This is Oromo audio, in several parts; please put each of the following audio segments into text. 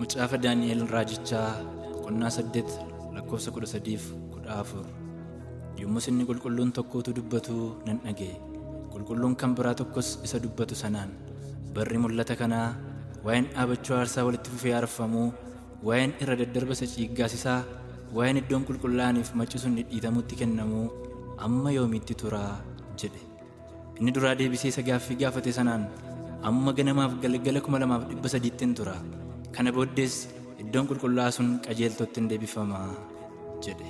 Macaafa Daani'el raajichaa boqonnaa 8 lakkoofsa 13-14. Yommus inni qulqulluun tokkootu dubbatu nan dhaga'e. Qulqulluun kan biraa tokkos isa dubbatu sanaan, barri mul'ata kanaa waa'een dhaabachuu aarsaa walitti fufee aarfamuu, waa'een irra daddarba isa ciiggaasisaa, waa'een iddoon qulqullaa'aniif maccisuun dhidhiitamutti kennamuu amma yoomiitti turaa jedhe. Inni duraa deebisee isa gaaffii gaafate sanaan, amma ganamaaf galgala 2300 tura. Kana booddees iddoon qulqullaa'aa sun qajeeltootti hin deebifama jedhe.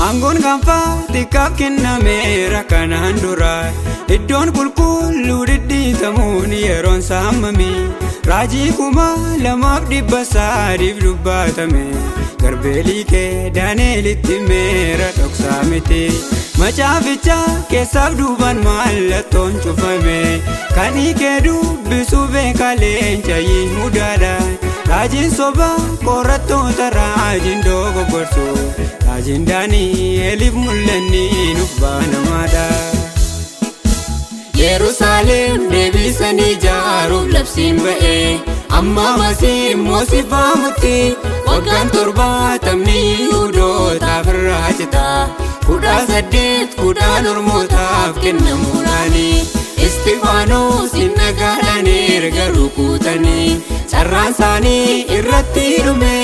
Aangoon gaanfa xiqqaaf kennameera kanaan dura, iddoon qulqulluu dhidhiitamuun yeroon saamame. Raajii 2,300 dubbatame, garbeelii kee Daani'elitti meera dhoksaa miti. Macaaficha keessaaf duubaan mallattoon cufame, kan hiikee dubbisuu beeka leenca Yihuudaadha. Raajiin soba qorattoota raajiin dogoggorsu, raajiin Daani'eliif mul'anni nuuf banamaadha. Yerusaalem deebisanii ijaaruuf labsiin ba'e, amma Masiih moosifamutti waggaan 70 Yihuudootaaf irraa cita. 18 Ormootaaf kennamuudhaani, Istifaanos hin dhagaadhaan erga rukutanii. Carraan isaanii irratti dhume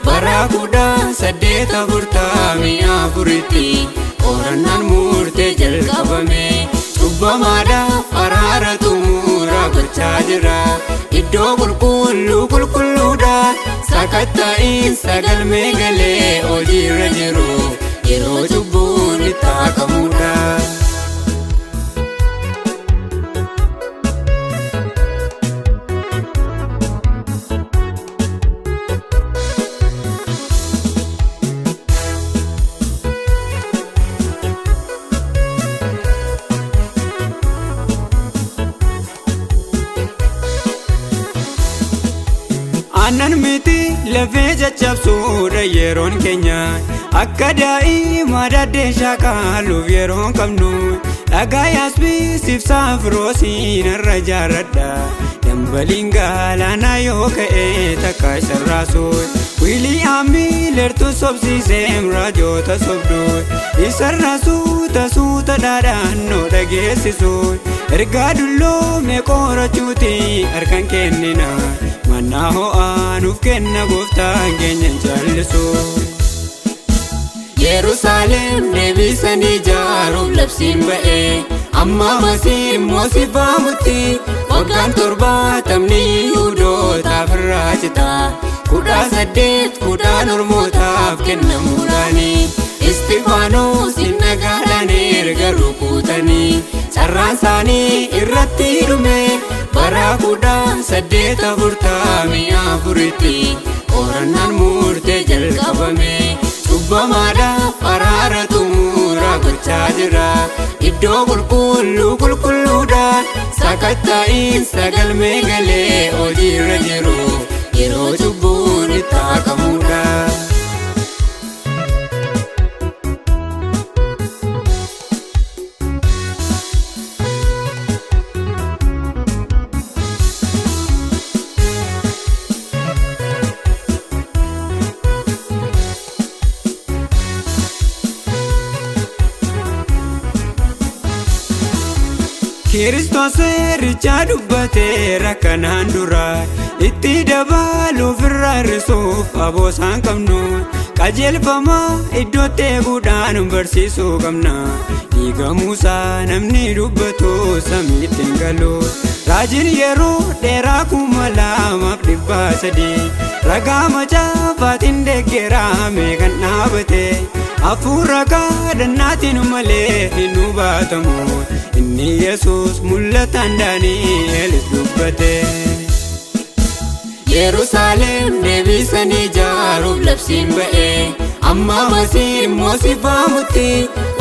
bara 1844tti qorannaan murtee jalqabame. Cubbamaadhaaf araara xumuraa gochaa jira, iddoo qulqulluudha. Sakatta'iinsa galmee galee hojiirra jiru, yeroo cubbuun itti haqamudha. Aannan miti lafee caccabsuudha yeroon keenya, akka daa'ima daddee shaakaluuf yeroon qabnu. Dhagaa yaasbii sibsaa firoosiin irra jaarradha, dambaliin galaanaa yoo ka'e takka isarraasu. Wiiliyaamii leertuu sobsiiseem raajoota sobdu, isarraasu tasuuta dhaadhannoo dhageessisu. Ergaa dulloome qorachuuti harkaan kennina, mannaa ho'aa nuuf kenna gooftaan keenya hin jallisu. Yerusaalem deebisanii ijaaruuf labsiin ba'e, amma Masiih moosifamutti waggaan 70 Yihuudootaaf irraa cita. 18 Ormootaaf kennamuudhaani, Istifaanos hin dhagaadhaan erga rukutanii. Carraan isaanii irratti dhume bara 1844tti qorannaan murtee jalqabame. Cubbamaadhaaf araara xumuraa gochaa jira, iddoo qulqulluudha. Sakatta'iinsa galmee galee hojiirra jiru, yeroo cubbuun itti haqamudha. Kiristoos richa dubbateera kanaan dura, itti dabaluuf irra hir'isuuf aboosaan qabnu. Qajeelfama iddootti eeguudhaan barsiisuu qabna, dhiigamuusaa namni dubbatu samiitti hin galu. Raajiin yeroo dheeraa 2,300 ragaa macaafaatiin deeggerame kan dhaabate. Hafuura kadhannaatiin malee hin hubatamu, inni Yesuus mul'atan Daani'elis dubbate. Yerusaalem deebisanii ijaaruuf labsiin ba'e, amma Masiih immoo sifamutti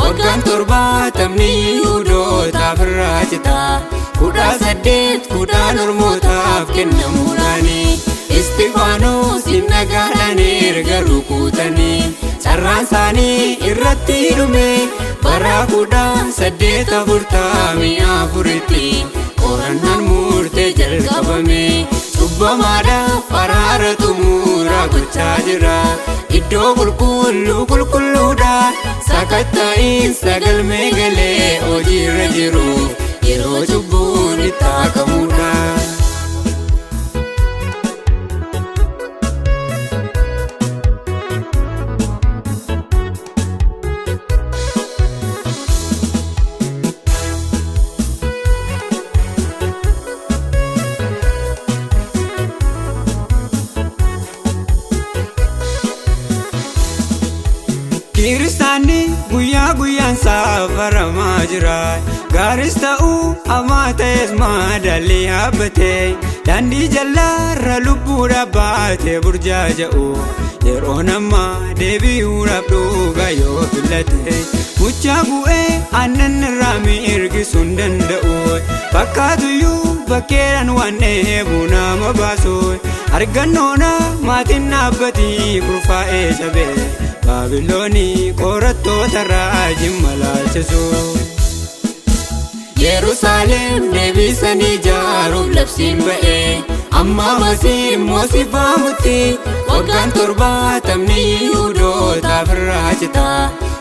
waggaan 70 Yihuudootaaf irraa cita. 18 Ormootaaf kennamuudhaani Istifaanos nagaadhaan erga rukutanii carraan isaanii irratti dhume bara 1844tti qorannaan murtee jalqabame. Cubbamaadhaaf araara xumuraa gochaa jira, iddoo qulqulluudha sakatta'iinsa galmee galee hojiirra jiru yeroo cubbuun itti haqamudha. Kiristaanni guyyaa guyyaan saafaramaa jira, gaaris ta'uu hamaa ta'es madaalii yaabbatee daandii jallaarra lubbuudhaaf baatee burjaaja'u yeroo namaa deebi'uudhaaf dhugaa yoo filate muchaa bu'ee aannan irraa mirgisuu hin danda'u fakkaatuyyuu bakkeedhaan waan dheebuu nama baasu argannoona maatiin dhaabbatii kurfaa'ee cabee Baabiloonii qorattoota raajin malaalchisu. Yerusaalem deebisanii ijaaruuf labsiin ba'e, amma Masiih immoo sifamutti waggaan 70 Yihuudootaaf irraa cita.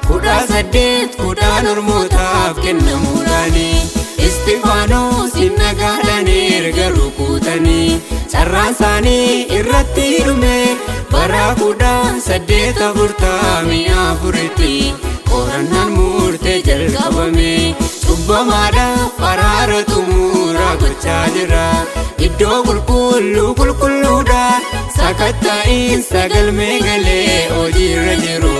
18 Ormootaaf kennamuudhaani Istifaanos nagaadhaan erga rukutanii carraan isaanii irratti dhume bara 1844tti qorannaan murtee jalqabame. Cubbamaadhaaf araara xumuraa gochaa jira, iddoo qulqulluudha sakatta'iinsa galmee galee hojiirra jiru